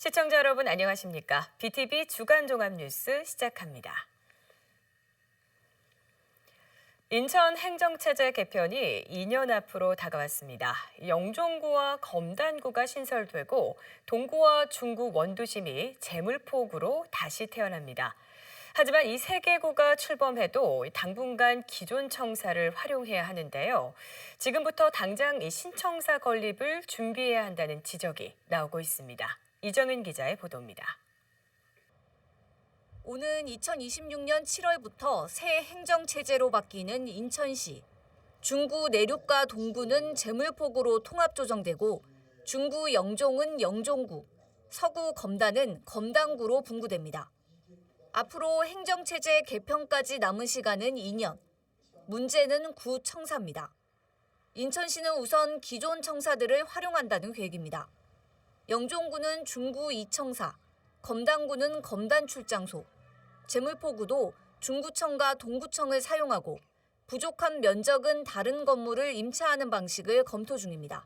시청자 여러분 안녕하십니까? BTV 주간 종합 뉴스 시작합니다. 인천 행정체제 개편이 2년 앞으로 다가왔습니다. 영종구와 검단구가 신설되고 동구와 중구 원도심이 제물포구로 다시 태어납니다. 하지만 이 세 개 구가 출범해도 당분간 기존 청사를 활용해야 하는데요. 지금부터 당장 이 신청사 건립을 준비해야 한다는 지적이 나오고 있습니다. 이정은 기자의 보도입니다. 오는 2026년 7월부터 새 행정체제로 바뀌는 인천시. 중구 내륙과 동구는 제물포구로 통합조정되고 중구 영종은 영종구, 서구 검단은 검단구로 분구됩니다. 앞으로 행정체제 개편까지 남은 시간은 2년. 문제는 구 청사입니다. 인천시는 우선 기존 청사들을 활용한다는 계획입니다. 영종구는 중구 2청사, 검단구는 검단 출장소, 제물포구도 중구청과 동구청을 사용하고 부족한 면적은 다른 건물을 임차하는 방식을 검토 중입니다.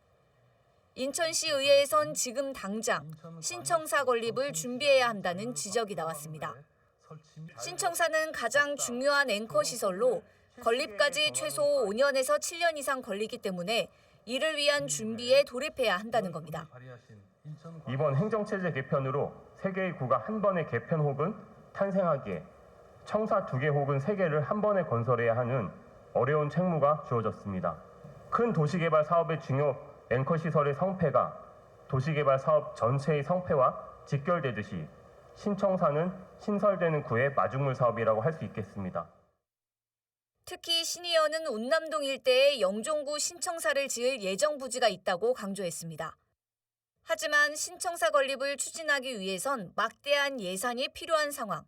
인천시 의회에선 지금 당장 신청사 건립을 준비해야 한다는 지적이 나왔습니다. 신청사는 가장 중요한 앵커 시설로 건립까지 최소 5년에서 7년 이상 걸리기 때문에 이를 위한 준비에 돌입해야 한다는 겁니다. 이번 행정체제 개편으로 3개의 구가 한 번에 개편 혹은 탄생하기에 청사 2개 혹은 3개를 한 번에 건설해야 하는 어려운 책무가 주어졌습니다. 큰 도시개발 사업의 중요 앵커 시설의 성패가 도시개발 사업 전체의 성패와 직결되듯이 신청사는 신설되는 구의 마중물 사업이라고 할 수 있겠습니다. 특히 신 의원은 운남동 일대에 영종구 신청사를 지을 예정 부지가 있다고 강조했습니다. 하지만 신청사 건립을 추진하기 위해선 막대한 예산이 필요한 상황.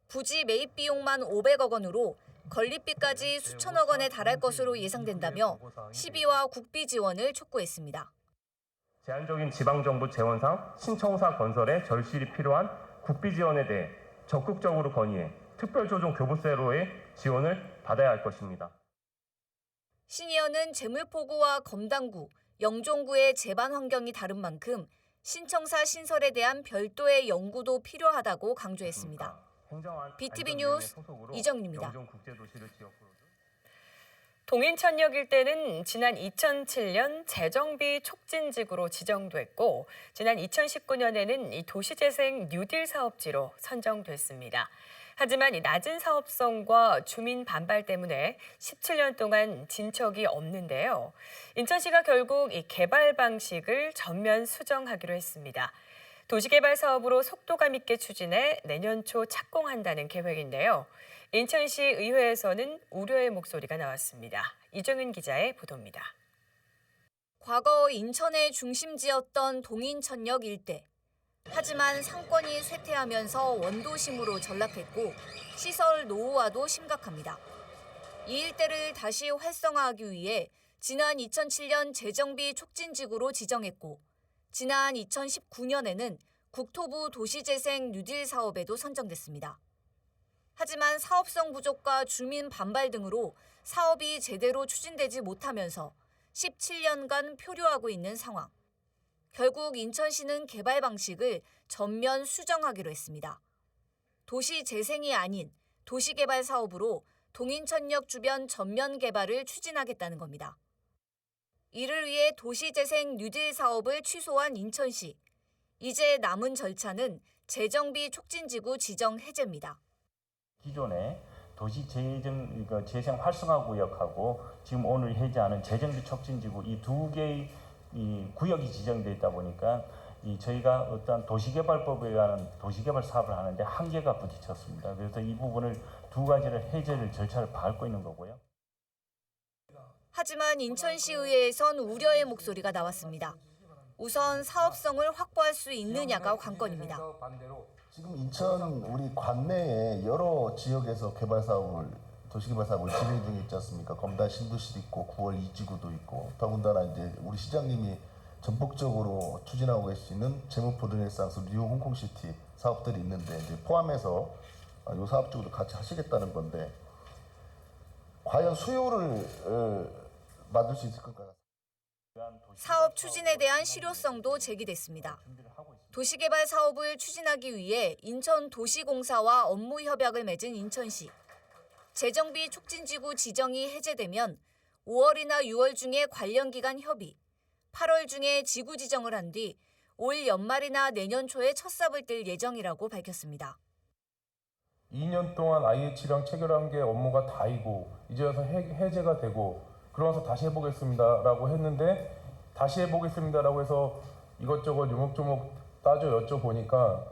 부지 매입 비용만 500억 원으로 건립비까지 수천억 원에 달할 것으로 예상된다며 시비와 국비 지원을 촉구했습니다. 제한적인 지방정부 재원상 신청사 건설에 절실히 필요한 국비 지원에 대해 적극적으로 건의해 특별조정 교부세로의 지원을 받아야 할 것입니다. 신 의원은 제물포구와 검단구, 영종구의 재반 환경이 다른 만큼 신청사 신설에 대한 별도의 연구도 필요하다고 강조했습니다. BTV 뉴스 이정윤입니다. 동인천역 일대는 지난 2007년 재정비 촉진지구로 지정됐고 지난 2019년에는 이 도시재생 뉴딜 사업지로 선정됐습니다. 하지만 이 낮은 사업성과 주민 반발 때문에 17년 동안 진척이 없는데요. 인천시가 결국 이 개발 방식을 전면 수정하기로 했습니다. 도시개발 사업으로 속도감 있게 추진해 내년 초 착공한다는 계획인데요. 인천시 의회에서는 우려의 목소리가 나왔습니다. 이정은 기자의 보도입니다. 과거 인천의 중심지였던 동인천역 일대. 하지만 상권이 쇠퇴하면서 원도심으로 전락했고 시설 노후화도 심각합니다. 이 일대를 다시 활성화하기 위해 지난 2007년 재정비 촉진지구로 지정했고 지난 2019년에는 국토부 도시재생 뉴딜 사업에도 선정됐습니다. 하지만 사업성 부족과 주민 반발 등으로 사업이 제대로 추진되지 못하면서 17년간 표류하고 있는 상황. 결국 인천시는 개발 방식을 전면 수정하기로 했습니다. 도시 재생이 아닌 도시개발 사업으로 동인천역 주변 전면 개발을 추진하겠다는 겁니다. 이를 위해 도시재생 뉴딜 사업을 취소한 인천시. 이제 남은 절차는 재정비 촉진지구 지정 해제입니다. 기존의 도시 재생 활성화 구역하고 지금 오늘 해제하는 재정비 촉진지구 이 2개의 이 구역이 지정되어 있다 보니까 저희가 어떤 도시개발법에 의한 도시개발 사업을 하는데 한계가 부딪혔습니다. 그래서 이 부분을 2가지를 해제를 절차를 밟고 있는 거고요. 하지만 인천시 의회에선 우려의 목소리가 나왔습니다. 우선 사업성을 확보할 수 있느냐가 관건입니다. 지금 인천 우리 관내에 여러 지역에서 도시개발 사업을 진행 중에 있지 않습니까? 검단 신도시도 있고 9월 이지구도 있고 더군다나 이제 우리 시장님이 전폭적으로 추진하고 계시는 제물포 르네상스 뉴 홍콩시티 사업들이 있는데 이제 포함해서 이 사업 쪽으로 같이 하시겠다는 건데 과연 수요를 받을 수 있을 것 같습니다. 사업 추진에 대한 실효성도 제기됐습니다. 도시개발 사업을 추진하기 위해 인천도시공사와 업무 협약을 맺은 인천시. 재정비 촉진지구 지정이 해제되면 5월이나 6월 중에 관련 기관 협의, 8월 중에 지구 지정을 한 뒤 올 연말이나 내년 초에 첫 삽을 뜰 예정이라고 밝혔습니다. 2년 동안 IH랑 체결한 게 업무가 다이고 이제 와서 해제가 되고 그러면서 다시 해보겠습니다라고 했는데 다시 해보겠습니다라고 해서 이것저것 요목조목 따져 여쭤보니까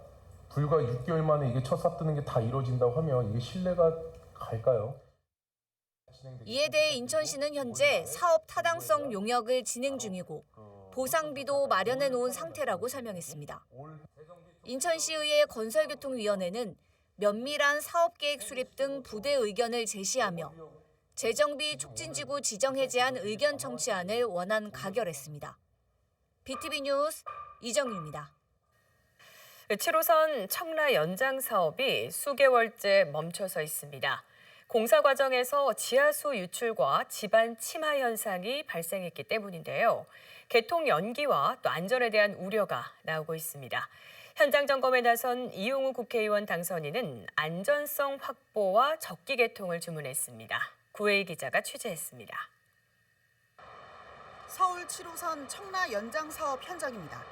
불과 6개월 만에 이게 첫 삽 뜨는 게 다 이루어진다고 하면 이게 신뢰가 갈까요? 이에 대해 인천시는 현재 사업 타당성 용역을 진행 중이고 보상비도 마련해 놓은 상태라고 설명했습니다. 인천시의회 건설교통위원회는 면밀한 사업계획 수립 등 부대 의견을 제시하며 재정비 촉진지구 지정 해제안 의견 청취안을 원안 가결했습니다. BTV 뉴스 이정유입니다. 7호선 청라 연장 사업이 수개월째 멈춰서 있습니다. 공사 과정에서 지하수 유출과 지반 침하 현상이 발생했기 때문인데요. 개통 연기와 또 안전에 대한 우려가 나오고 있습니다. 현장 점검에 나선 이용우 국회의원 당선인은 안전성 확보와 적기 개통을 주문했습니다. 구혜희 기자가 취재했습니다. 서울 7호선 청라 연장 사업 현장입니다.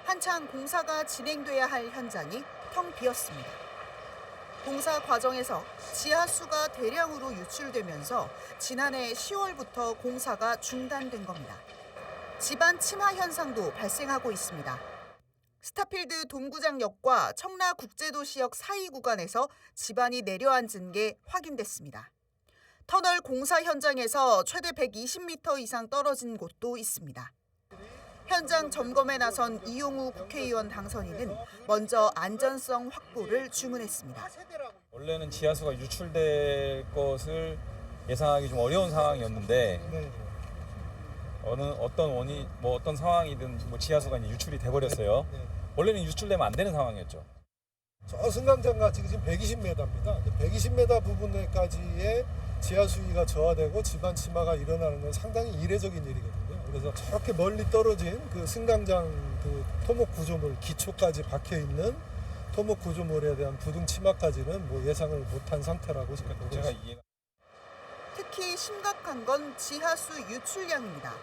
한창 공사가 진행돼야 할 현장이 텅 비었습니다. 공사 과정에서 지하수가 대량으로 유출되면서 지난해 10월부터 공사가 중단된 겁니다. 지반 침하 현상도 발생하고 있습니다. 스타필드 동구장역과 청라국제도시역 사이 구간에서 지반이 내려앉은 게 확인됐습니다. 터널 공사 현장에서 최대 120m 이상 떨어진 곳도 있습니다. 현장 점검에 나선 이용우 국회의원 당선인은 먼저 안전성 확보를 주문했습니다. 원래는 지하수가 유출될 것을 예상하기 좀 어려운 상황이었는데 어떤 상황이든 지하수가 이제 유출이 돼버렸어요. 원래는 유출되면 안 되는 상황이었죠. 저 승강장과 지금 120m입니다. 120m 부분까지의 지하수위가 저하되고 지반 침하가 일어나는 건 상당히 이례적인 일이거든요. 그래서 저렇게 멀리 떨어진 그 승강장 그 토목 구조물 기초까지 박혀 있는 토목 구조물에 대한 부등 침하까지는 예상을 못한 상태라고 생각하고 있습니다. 특히 심각한 건 지하수 유출량입니다.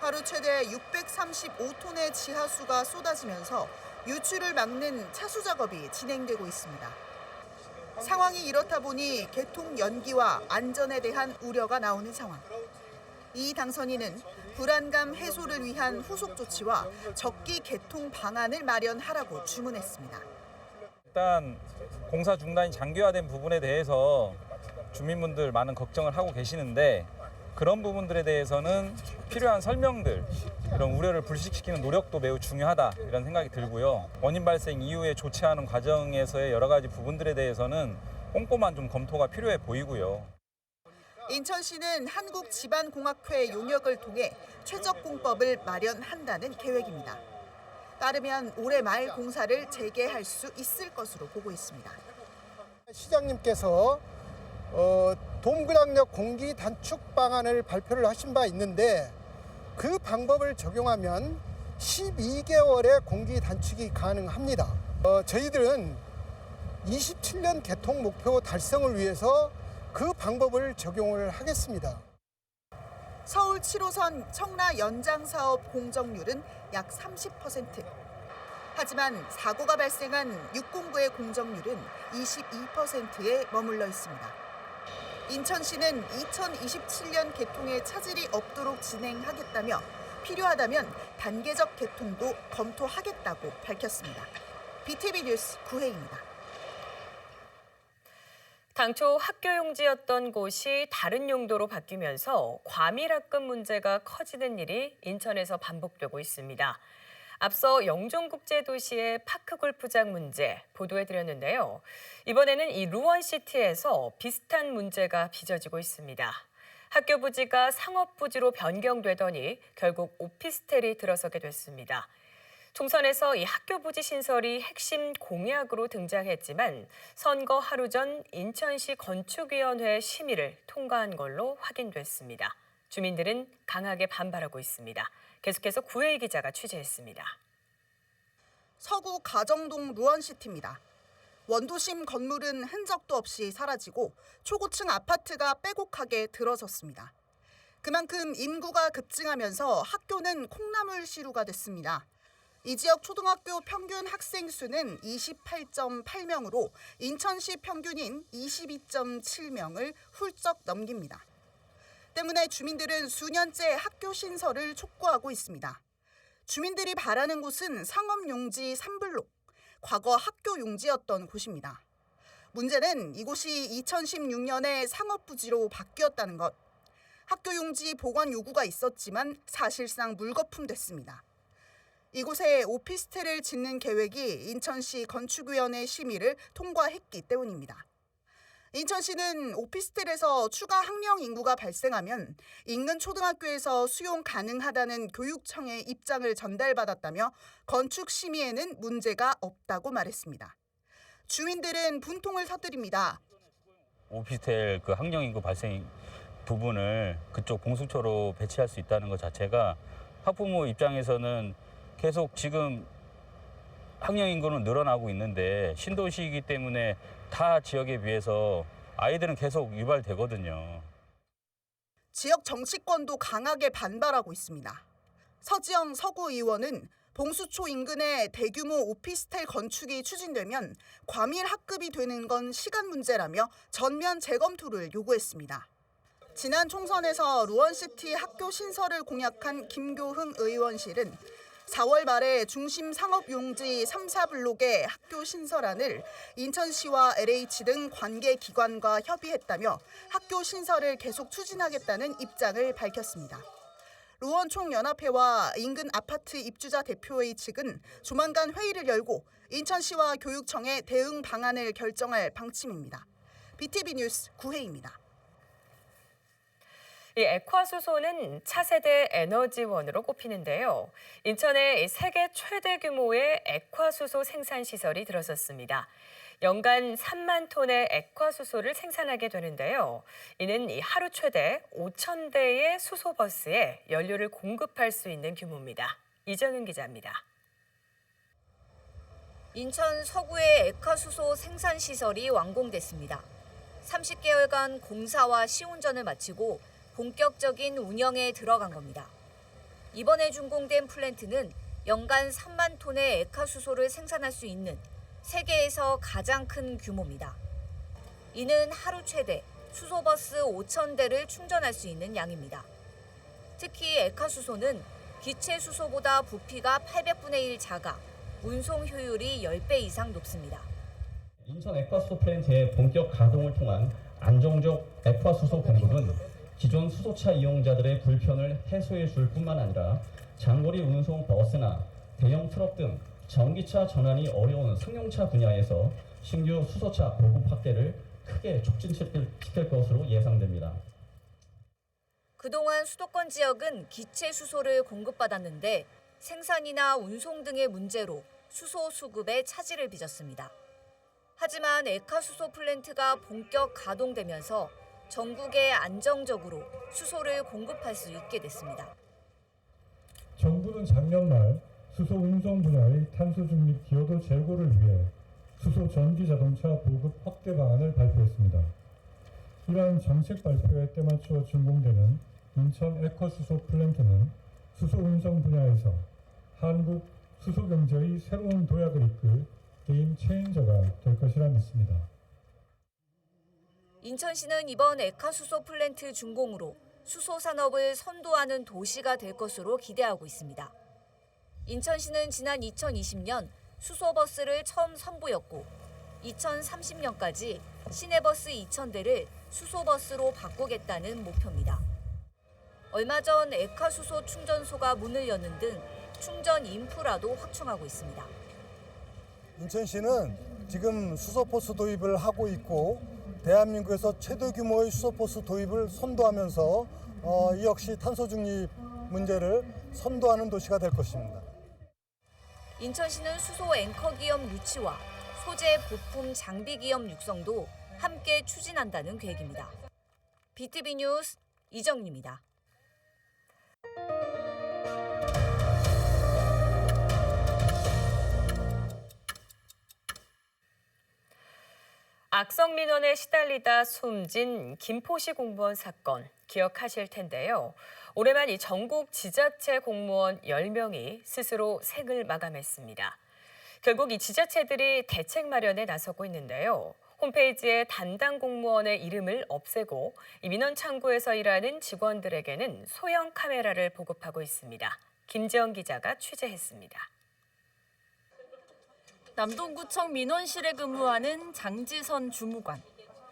하루 최대 635톤의 지하수가 쏟아지면서 유출을 막는 차수 작업이 진행되고 있습니다. 상황이 이렇다 보니 개통 연기와 안전에 대한 우려가 나오는 상황. 이 당선인은 불안감 해소를 위한 후속 조치와 적기 개통 방안을 마련하라고 주문했습니다. 일단 공사 중단이 장기화된 부분에 대해서 주민분들 많은 걱정을 하고 계시는데 그런 부분들에 대해서는 필요한 설명들, 이런 우려를 불식시키는 노력도 매우 중요하다 이런 생각이 들고요. 원인 발생 이후에 조치하는 과정에서의 여러 가지 부분들에 대해서는 꼼꼼한 좀 검토가 필요해 보이고요. 인천시는 한국지반공학회 용역을 통해 최적공법을 마련한다는 계획입니다. 따르면 올해 말 공사를 재개할 수 있을 것으로 보고 있습니다. 시장님께서 동그랑역 공기 단축 방안을 발표를 하신 바 있는데 그 방법을 적용하면 12개월의 공기 단축이 가능합니다. 저희들은 27년 개통 목표 달성을 위해서 그 방법을 적용을 하겠습니다. 서울 7호선 청라 연장 사업 공정률은 약 30%. 하지만 사고가 발생한 6공구의 공정률은 22%에 머물러 있습니다. 인천시는 2027년 개통에 차질이 없도록 진행하겠다며 필요하다면 단계적 개통도 검토하겠다고 밝혔습니다. BTV 뉴스 구혜입니다. 당초 학교용지였던 곳이 다른 용도로 바뀌면서 과밀학급 문제가 커지는 일이 인천에서 반복되고 있습니다. 앞서 영종국제도시의 파크골프장 문제 보도해드렸는데요. 이번에는 이 루원시티에서 비슷한 문제가 빚어지고 있습니다. 학교 부지가 상업 부지로 변경되더니 결국 오피스텔이 들어서게 됐습니다. 총선에서 이 학교 부지 신설이 핵심 공약으로 등장했지만 선거 하루 전 인천시 건축위원회 심의를 통과한 걸로 확인됐습니다. 주민들은 강하게 반발하고 있습니다. 계속해서 구혜희 기자가 취재했습니다. 서구 가정동 루원시티입니다. 원도심 건물은 흔적도 없이 사라지고 초고층 아파트가 빼곡하게 들어섰습니다. 그만큼 인구가 급증하면서 학교는 콩나물시루가 됐습니다. 이 지역 초등학교 평균 학생 수는 28.8명으로 인천시 평균인 22.7명을 훌쩍 넘깁니다. 때문에 주민들은 수년째 학교 신설을 촉구하고 있습니다. 주민들이 바라는 곳은 상업용지 3블록, 과거 학교 용지였던 곳입니다. 문제는 이곳이 2016년에 상업부지로 바뀌었다는 것. 학교 용지 복원 요구가 있었지만 사실상 물거품됐습니다. 이곳에 오피스텔을 짓는 계획이 인천시 건축위원회 심의를 통과했기 때문입니다. 인천시는 오피스텔에서 추가 학령 인구가 발생하면 인근 초등학교에서 수용 가능하다는 교육청의 입장을 전달받았다며 건축 심의에는 문제가 없다고 말했습니다. 주민들은 분통을 터뜨립니다. 오피스텔 그 학령 인구 발생 부분을 그쪽 봉수초로 배치할 수 있다는 것 자체가 학부모 입장에서는 계속 지금 학령 인구는 늘어나고 있는데 신도시이기 때문에 타 지역에 비해서 아이들은 계속 유발되거든요. 지역 정치권도 강하게 반발하고 있습니다. 서지영 서구의원은 봉수초 인근에 대규모 오피스텔 건축이 추진되면 과밀 학급이 되는 건 시간 문제라며 전면 재검토를 요구했습니다. 지난 총선에서 루원시티 학교 신설을 공약한 김교흥 의원실은 4월 말에 중심 상업용지 3, 4블록의 학교 신설안을 인천시와 LH 등 관계기관과 협의했다며 학교 신설을 계속 추진하겠다는 입장을 밝혔습니다. 루원총연합회와 인근 아파트 입주자 대표회 측은 조만간 회의를 열고 인천시와 교육청의 대응 방안을 결정할 방침입니다. BTV 뉴스 구혜입니다. 이 액화수소는 차세대 에너지원으로 꼽히는데요. 인천에 세계 최대 규모의 액화수소 생산 시설이 들어섰습니다. 연간 3만 톤의 액화수소를 생산하게 되는데요. 이는 하루 최대 5,000대의 수소버스에 연료를 공급할 수 있는 규모입니다. 이정은 기자입니다. 인천 서구의 액화수소 생산 시설이 완공됐습니다. 30개월간 공사와 시운전을 마치고 본격적인 운영에 들어간 겁니다. 이번에 준공된 플랜트는 연간 3만 톤의 액화수소를 생산할 수 있는 세계에서 가장 큰 규모입니다. 이는 하루 최대 수소버스 5,000대를 충전할 수 있는 양입니다. 특히 액화수소는 기체수소보다 부피가 800분의 1 작아 운송 효율이 10배 이상 높습니다. 인천 액화수소 플랜트의 본격 가동을 통한 안정적 액화수소 공급은 기존 수소차 이용자들의 불편을 해소해 줄 뿐만 아니라 장거리 운송 버스나 대형 트럭 등 전기차 전환이 어려운 승용차 분야에서 신규 수소차 보급 확대를 크게 촉진시킬 것으로 예상됩니다. 그동안 수도권 지역은 기체 수소를 공급받았는데 생산이나 운송 등의 문제로 수소 수급에 차질을 빚었습니다. 하지만 액화수소 플랜트가 본격 가동되면서 전국에 안정적으로 수소를 공급할 수 있게 됐습니다. 정부는 작년 말 수소 운송 분야의 탄소 중립 기여도 제고를 위해 수소 전기 자동차 보급 확대 방안을 발표했습니다. 이러한 정책 발표에 때맞춰 준공되는 인천 액화수소 플랜트는 수소 운송 분야에서 한국 수소 경제의 새로운 도약을 이끌 게임 체인저가 될 것이라 믿습니다. 인천시는 이번 액화수소 플랜트 준공으로 수소 산업을 선도하는 도시가 될 것으로 기대하고 있습니다. 인천시는 지난 2020년 수소버스를 처음 선보였고 2030년까지 시내버스 2,000대를 수소버스로 바꾸겠다는 목표입니다. 얼마 전 액화수소 충전소가 문을 여는 등 충전 인프라도 확충하고 있습니다. 인천시는 지금 수소버스 도입을 하고 있고 대한민국에서 최대 규모의 수소버스 도입을 선도하면서 이 역시 탄소 중립 문제를 선도하는 도시가 될 것입니다. 인천시는 수소 앵커 기업 유치와 소재 부품 장비 기업 육성도 함께 추진한다는 계획입니다. BTV 뉴스 이정리입니다. 악성 민원에 시달리다 숨진 김포시 공무원 사건 기억하실 텐데요. 올해만 이 전국 지자체 공무원 10명이 스스로 생을 마감했습니다. 결국 이 지자체들이 대책 마련에 나서고 있는데요. 홈페이지에 담당 공무원의 이름을 없애고 이 민원 창구에서 일하는 직원들에게는 소형 카메라를 보급하고 있습니다. 김지영 기자가 취재했습니다. 남동구청 민원실에 근무하는 장지선 주무관.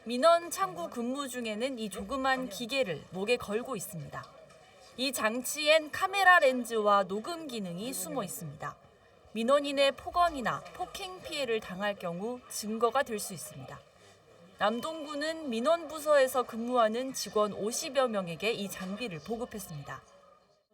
민원 창구 근무 중에는 이 조그만 기계를 목에 걸고 있습니다. 이 장치엔 카메라 렌즈와 녹음 기능이 숨어 있습니다. 민원인의 폭언이나 폭행 피해를 당할 경우 증거가 될 수 있습니다. 남동구는 민원부서에서 근무하는 직원 50여 명에게 이 장비를 보급했습니다.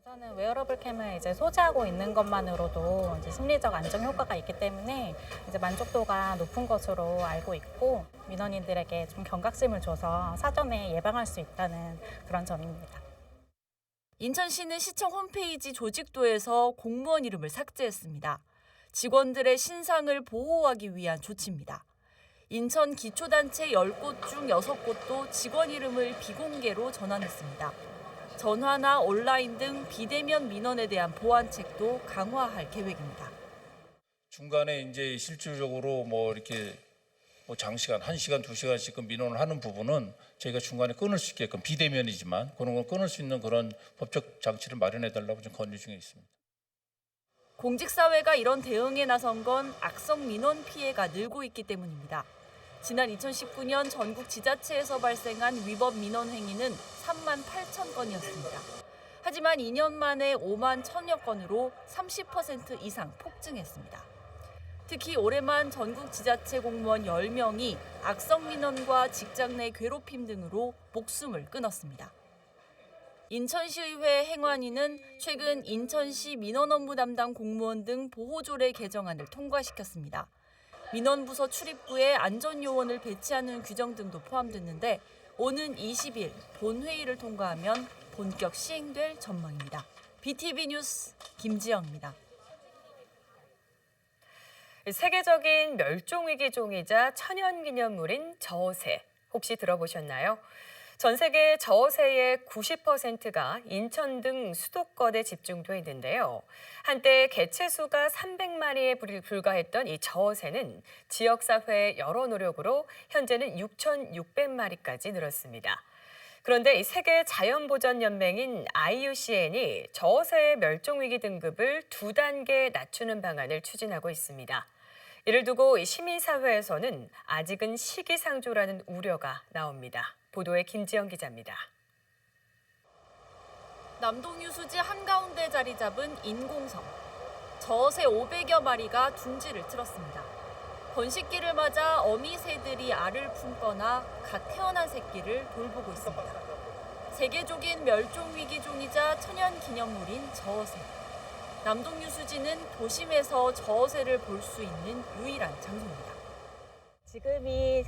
우선은 웨어러블 캠을 이제 소지하고 있는 것만으로도 이제 심리적 안정 효과가 있기 때문에 이제 만족도가 높은 것으로 알고 있고 민원인들에게 좀 경각심을 줘서 사전에 예방할 수 있다는 그런 점입니다. 인천시는 시청 홈페이지 조직도에서 공무원 이름을 삭제했습니다. 직원들의 신상을 보호하기 위한 조치입니다. 인천 기초단체 10곳 중 6곳도 직원 이름을 비공개로 전환했습니다. 전화나 온라인 등 비대면 민원에 대한 보완책도 강화할 계획입니다. 중간에 이제 실질적으로 이렇게 장시간, 1시간, 2시간씩 민원을 하는 부분은 저희가 중간에 끊을 수 있게끔 비대면이지만 그런 걸 끊을 수 있는 그런 법적 장치를 마련해 달라고 좀 건의 중에 있습니다. 공직사회가 이런 대응에 나선 건 악성 민원 피해가 늘고 있기 때문입니다. 지난 2019년 전국 지자체에서 발생한 위법 민원 행위는 3만 8천 건이었습니다. 하지만 2년 만에 5만 1천여 건으로 30% 이상 폭증했습니다. 특히 올해만 전국 지자체 공무원 10명이 악성 민원과 직장 내 괴롭힘 등으로 목숨을 끊었습니다. 인천시의회 행안위는 최근 인천시 민원 업무 담당 공무원 등 보호조례 개정안을 통과시켰습니다. 민원부서 출입구에 안전요원을 배치하는 규정 등도 포함됐는데 오는 20일 본회의를 통과하면 본격 시행될 전망입니다. BTV 뉴스 김지영입니다. 세계적인 멸종위기종이자 천연기념물인 저어새 혹시 들어보셨나요? 전 세계 저어새의 90%가 인천 등 수도권에 집중돼 있는데요. 한때 개체수가 300마리에 불과했던 이 저어새는 지역사회의 여러 노력으로 현재는 6,600마리까지 늘었습니다. 그런데 이 세계 자연보전연맹인 IUCN이 저어새의 멸종위기 등급을 2단계 낮추는 방안을 추진하고 있습니다. 이를 두고 시민사회에서는 아직은 시기상조라는 우려가 나옵니다. 보도에 김지영 기자입니다. 남동유수지 한가운데 자리 잡은 인공섬. 저새 500여 마리가 둥지를 틀었습니다. 번식기를 맞아 어미 새들이 알을 품거나 갓 태어난 새끼를 돌보고 있습니다. 세계적인 멸종위기종이자 천연기념물인 저새. 남동유수지는 도심에서 저새를 볼 수 있는 유일한 장소입니다. 지금이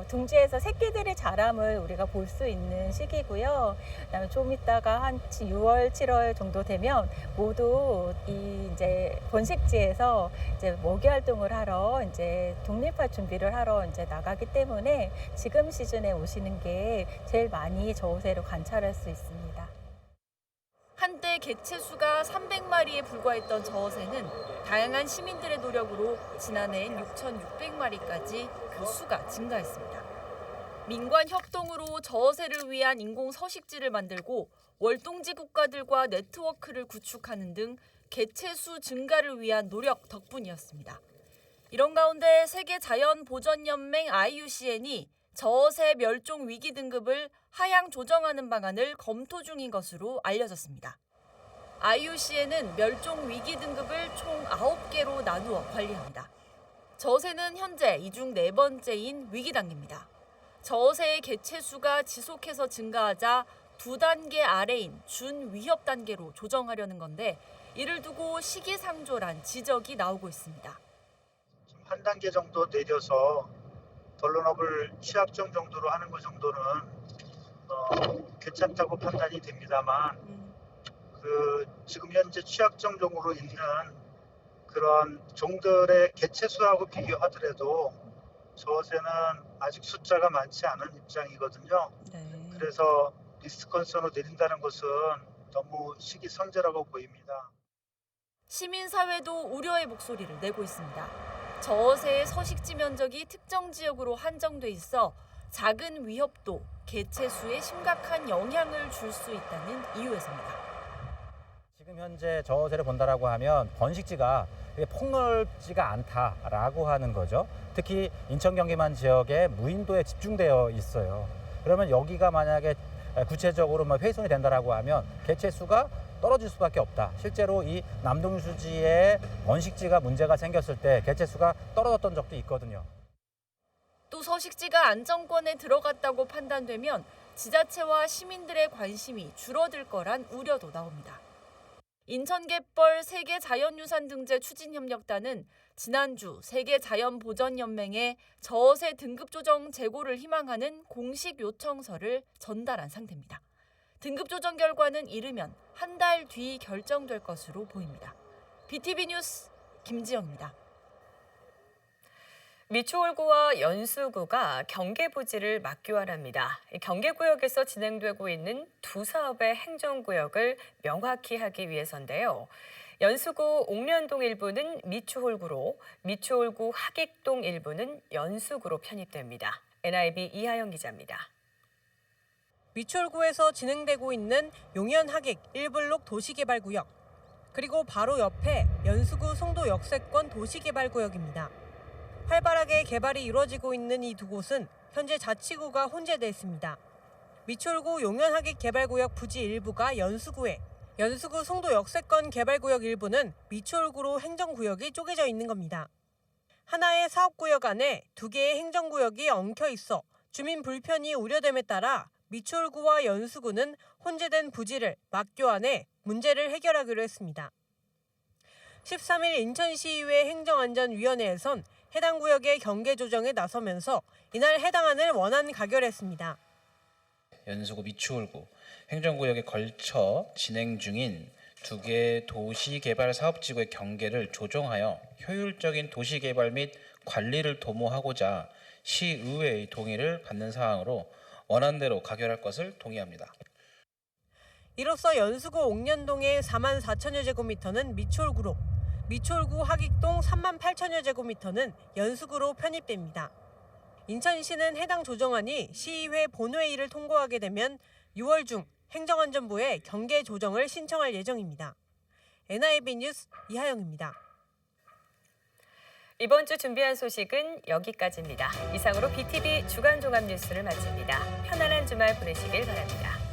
둥지에서 새끼들의 자람을 우리가 볼 수 있는 시기고요. 그다음에 좀 있다가 한 6월, 7월 정도 되면 모두 이제 번식지에서 이제 먹이 활동을 하러 이제 독립할 준비를 하러 이제 나가기 때문에 지금 시즌에 오시는 게 제일 많이 저우새로 관찰할 수 있습니다. 한때 개체수가 300마리에 불과했던 저어새는 다양한 시민들의 노력으로 지난해엔 6,600마리까지 그 수가 증가했습니다. 민관 협동으로 저어새를 위한 인공 서식지를 만들고 월동지 국가들과 네트워크를 구축하는 등 개체수 증가를 위한 노력 덕분이었습니다. 이런 가운데 세계자연보전연맹 IUCN이 저어새 멸종 위기 등급을 하향 조정하는 방안을 검토 중인 것으로 알려졌습니다. IUCN은 멸종 위기 등급을 총 9개로 나누어 관리합니다. 저어새는 현재 이 중 4번째인 위기 단계입니다. 저어새의 개체수가 지속해서 증가하자 2단계 아래인 준위협 단계로 조정하려는 건데 이를 두고 시기상조란 지적이 나오고 있습니다. 한 단계 정도 내려서 덜러너블 취약종 정도로 하는 것 정도는 괜찮다고 판단이 됩니다만 지금 현재 취약종으로 있는 그런 종들의 개체수하고 비교하더라도 저세는 아직 숫자가 많지 않은 입장이거든요. 그래서 리스트 건선으로 내린다는 것은 너무 시기상조라고 보입니다. 시민사회도 우려의 목소리를 내고 있습니다. 저세의 서식지 면적이 특정 지역으로 한정돼 있어 작은 위협도 개체수에 심각한 영향을 줄 수 있다는 이유에서입니다. 지금 현재 저세를 본다라고 하면 번식지가 폭넓지가 않다라고 하는 거죠. 특히 인천 경기만 지역에 무인도에 집중되어 있어요. 그러면 여기가 만약에 구체적으로 훼손이 된다라고 하면 개체 수가 떨어질 수밖에 없다. 실제로 이 남동수지에 번식지가 문제가 생겼을 때 개체 수가 떨어졌던 적도 있거든요. 또 서식지가 안정권에 들어갔다고 판단되면 지자체와 시민들의 관심이 줄어들 거란 우려도 나옵니다. 인천갯벌 세계자연유산 등재 추진협력단은 지난주 세계자연보전연맹에 저세 등급 조정 재고를 희망하는 공식 요청서를 전달한 상태입니다. 등급 조정 결과는 이르면 한 달 뒤 결정될 것으로 보입니다. BTV 뉴스 김지영입니다. 미추홀구와 연수구가 경계부지를 맞교환합니다. 경계구역에서 진행되고 있는 두 사업의 행정구역을 명확히 하기 위해서인데요. 연수구 옥련동 일부는 미추홀구로, 미추홀구 하익동 일부는 연수구로 편입됩니다. NIB 이하영 기자입니다. 미추홀구에서 진행되고 있는 용현 하익 1블록 도시개발구역, 그리고 바로 옆에 연수구 송도 역세권 도시개발구역입니다. 활발하게 개발이 이루어지고 있는 이 두 곳은 현재 자치구가 혼재돼 있습니다. 미추홀구 용현하익 개발구역 부지 일부가 연수구에, 연수구 송도 역세권 개발구역 일부는 미추홀구로 행정구역이 쪼개져 있는 겁니다. 하나의 사업구역 안에 두 개의 행정구역이 엉켜 있어 주민 불편이 우려됨에 따라 미추홀구와 연수구는 혼재된 부지를 맞교환해 문제를 해결하기로 했습니다. 13일 인천시의회 행정안전위원회에선 해당 구역의 경계 조정에 나서면서 이날 해당 안을 원안 가결했습니다. 연수구 미추홀구 행정구역에 걸쳐 진행 중인 두 개의 도시개발 사업지구의 경계를 조정하여 효율적인 도시개발 및 관리를 도모하고자 시의회의 동의를 받는 사항으로 원안대로 가결할 것을 동의합니다. 이로써 연수구 옥련동의 4만 4천여 제곱미터는 미추홀구로, 미추홀구 하익동 3만 8천여 제곱미터는 연수구로 편입됩니다. 인천시는 해당 조정안이 시의회 본회의를 통과하게 되면 6월 중 행정안전부에 경계 조정을 신청할 예정입니다. NIB 뉴스 이하영입니다. 이번 주 준비한 소식은 여기까지입니다. 이상으로 BTV 주간 종합 뉴스를 마칩니다. 편안한 주말 보내시길 바랍니다.